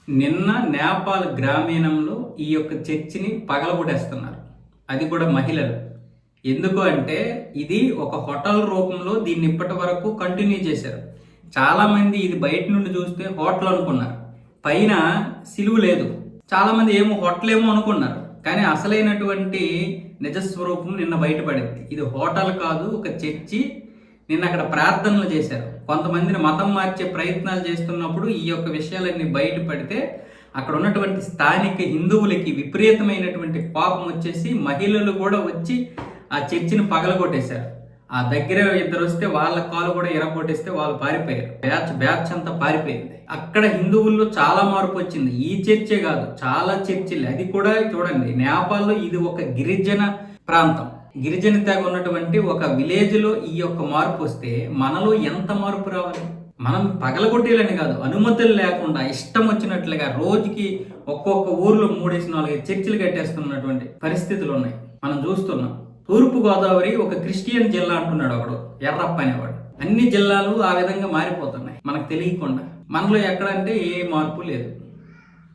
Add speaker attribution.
Speaker 1: నిన్న నేపాల్ గ్రామీణంలో ఈ యొక్క చర్చిని పగలగొట్టేస్తున్నారు. అది కూడా మహిళలు. ఎందుకు అంటే ఇది ఒక హోటల్ రూపంలో దీన్ని ఇప్పటి వరకు కంటిన్యూ చేశారు. చాలామంది ఇది బయట నుండి చూస్తే హోటల్ అనుకున్నారు. పైన సిలువ లేదు. చాలామంది ఏమో హోటల్ ఏమో అనుకున్నారు. కానీ అసలైనటువంటి నిజస్వరూపం నిన్న బయటపడింది. ఇది హోటల్ కాదు, ఒక చర్చి. నిన్న అక్కడ ప్రార్థనలు చేశారు. కొంతమందిని మతం మార్చే ప్రయత్నాలు చేస్తున్నప్పుడు ఈ యొక్క విషయాలన్నీ బయటపడితే అక్కడ ఉన్నటువంటి స్థానిక హిందువులకి విపరీతమైనటువంటి కోపం వచ్చేసి మహిళలు కూడా వచ్చి ఆ చర్చిని పగలగొట్టేశారు. ఆ దగ్గర ఇద్దరు వస్తే వాళ్ళ కాలు కూడా ఎరగొట్టేస్తే వాళ్ళు పారిపోయారు. బ్యాచ్ అంతా పారిపోయింది. అక్కడ హిందువుల్లో చాలా మార్పు వచ్చింది. ఈ చర్చే కాదు, చాలా చర్చిలు. అది కూడా చూడండి, నేపాల్లో ఇది ఒక గిరిజన ప్రాంతం. గిరిజన తెగ ఉన్నటువంటి ఒక విలేజ్ లో ఈ యొక్క మార్పు వస్తే మనలో ఎంత మార్పు రావాలి? మనం పగలగొట్టేయాలని కాదు, అనుమతులు లేకుండా ఇష్టం వచ్చినట్లుగా రోజుకి ఒక్కొక్క ఊర్లో 3-4 చర్చిలు కట్టేస్తున్నటువంటి పరిస్థితులు ఉన్నాయి. మనం చూస్తున్నాం. తూర్పు గోదావరి ఒక క్రిస్టియన్ జిల్లా అంటున్నాడు ఒకడు, ఎర్రప్ప అనేవాడు. అన్ని జిల్లాలు ఆ విధంగా మారిపోతున్నాయి మనకు తెలియకుండా. మనలో ఎక్కడంటే ఏ మార్పు లేదు.